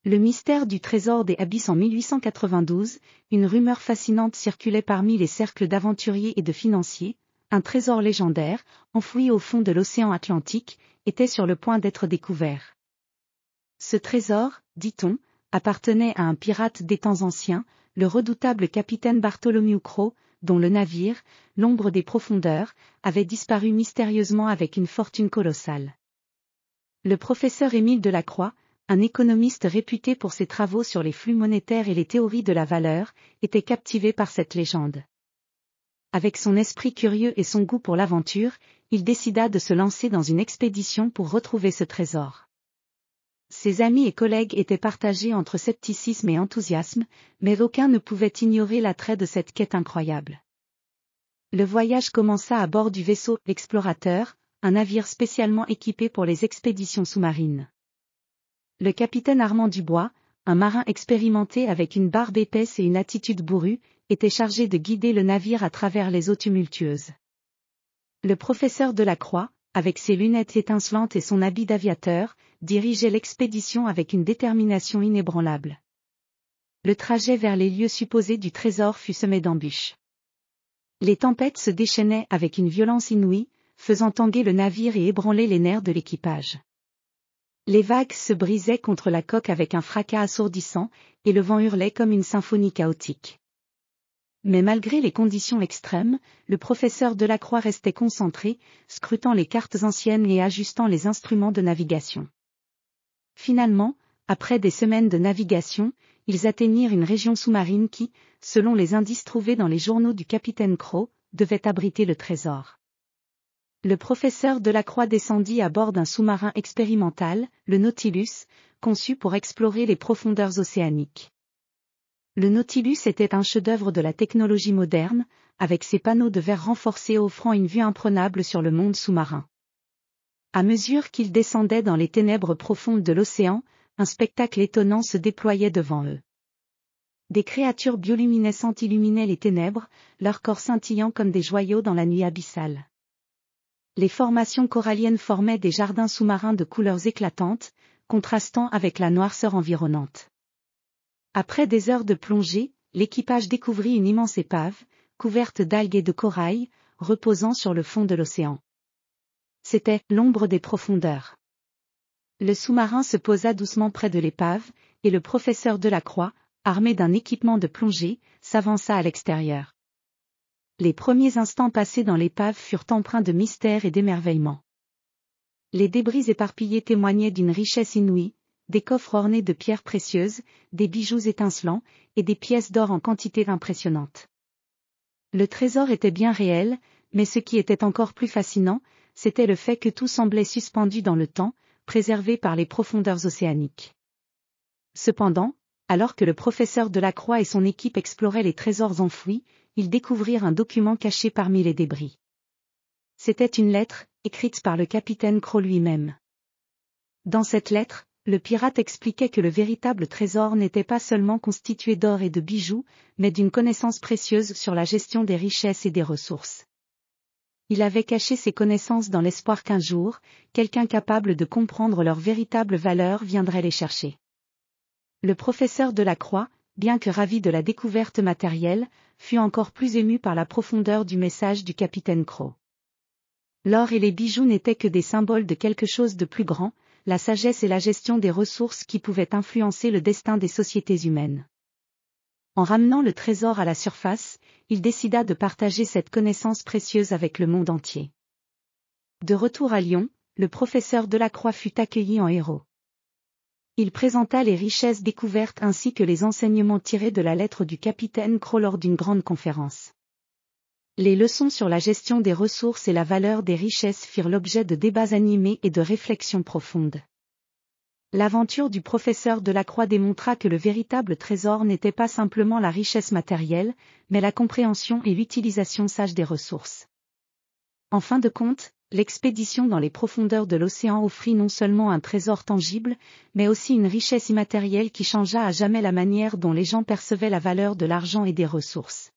Le mystère du trésor des abysses en 1892, une rumeur fascinante circulait parmi les cercles d'aventuriers et de financiers. Un trésor légendaire, enfoui au fond de l'océan Atlantique, était sur le point d'être découvert. Ce trésor, dit-on, appartenait à un pirate des temps anciens, le redoutable capitaine Bartholomew Crowe, dont le navire, l'Ombre des Profondeurs, avait disparu mystérieusement avec une fortune colossale. Le professeur Émile Delacroix, un économiste réputé pour ses travaux sur les flux monétaires et les théories de la valeur, était captivé par cette légende. Avec son esprit curieux et son goût pour l'aventure, il décida de se lancer dans une expédition pour retrouver ce trésor. Ses amis et collègues étaient partagés entre scepticisme et enthousiasme, mais aucun ne pouvait ignorer l'attrait de cette quête incroyable. Le voyage commença à bord du vaisseau Explorateur, un navire spécialement équipé pour les expéditions sous-marines. Le capitaine Armand Dubois, un marin expérimenté avec une barbe épaisse et une attitude bourrue, était chargé de guider le navire à travers les eaux tumultueuses. Le professeur Delacroix, avec ses lunettes étincelantes et son habit d'aviateur, dirigeait l'expédition avec une détermination inébranlable. Le trajet vers les lieux supposés du trésor fut semé d'embûches. Les tempêtes se déchaînaient avec une violence inouïe, faisant tanguer le navire et ébranler les nerfs de l'équipage. Les vagues se brisaient contre la coque avec un fracas assourdissant, et le vent hurlait comme une symphonie chaotique. Mais malgré les conditions extrêmes, le professeur Delacroix restait concentré, scrutant les cartes anciennes et ajustant les instruments de navigation. Finalement, après des semaines de navigation, ils atteignirent une région sous-marine qui, selon les indices trouvés dans les journaux du capitaine Crowe, devait abriter le trésor. Le professeur Delacroix descendit à bord d'un sous-marin expérimental, le Nautilus, conçu pour explorer les profondeurs océaniques. Le Nautilus était un chef-d'œuvre de la technologie moderne, avec ses panneaux de verre renforcés offrant une vue imprenable sur le monde sous-marin. À mesure qu'ils descendaient dans les ténèbres profondes de l'océan, un spectacle étonnant se déployait devant eux. Des créatures bioluminescentes illuminaient les ténèbres, leurs corps scintillant comme des joyaux dans la nuit abyssale. Les formations coralliennes formaient des jardins sous-marins de couleurs éclatantes, contrastant avec la noirceur environnante. Après des heures de plongée, l'équipage découvrit une immense épave, couverte d'algues et de corail, reposant sur le fond de l'océan. C'était l'Ombre des Profondeurs. Le sous-marin se posa doucement près de l'épave, et le professeur Delacroix, armé d'un équipement de plongée, s'avança à l'extérieur. Les premiers instants passés dans l'épave furent empreints de mystère et d'émerveillement. Les débris éparpillés témoignaient d'une richesse inouïe, des coffres ornés de pierres précieuses, des bijoux étincelants, et des pièces d'or en quantité impressionnante. Le trésor était bien réel, mais ce qui était encore plus fascinant, c'était le fait que tout semblait suspendu dans le temps, préservé par les profondeurs océaniques. Cependant, alors que le professeur Delacroix et son équipe exploraient les trésors enfouis, ils découvrirent un document caché parmi les débris. C'était une lettre, écrite par le capitaine Crowe lui-même. Dans cette lettre, le pirate expliquait que le véritable trésor n'était pas seulement constitué d'or et de bijoux, mais d'une connaissance précieuse sur la gestion des richesses et des ressources. Il avait caché ses connaissances dans l'espoir qu'un jour, quelqu'un capable de comprendre leur véritable valeur viendrait les chercher. Le professeur Delacroix, bien que ravi de la découverte matérielle, fut encore plus ému par la profondeur du message du capitaine Crowe. L'or et les bijoux n'étaient que des symboles de quelque chose de plus grand, la sagesse et la gestion des ressources qui pouvaient influencer le destin des sociétés humaines. En ramenant le trésor à la surface, il décida de partager cette connaissance précieuse avec le monde entier. De retour à Lyon, le professeur Delacroix fut accueilli en héros. Il présenta les richesses découvertes ainsi que les enseignements tirés de la lettre du capitaine Crowe lors d'une grande conférence. Les leçons sur la gestion des ressources et la valeur des richesses firent l'objet de débats animés et de réflexions profondes. L'aventure du professeur Delacroix démontra que le véritable trésor n'était pas simplement la richesse matérielle, mais la compréhension et l'utilisation sage des ressources. En fin de compte, l'expédition dans les profondeurs de l'océan offrit non seulement un trésor tangible, mais aussi une richesse immatérielle qui changea à jamais la manière dont les gens percevaient la valeur de l'argent et des ressources.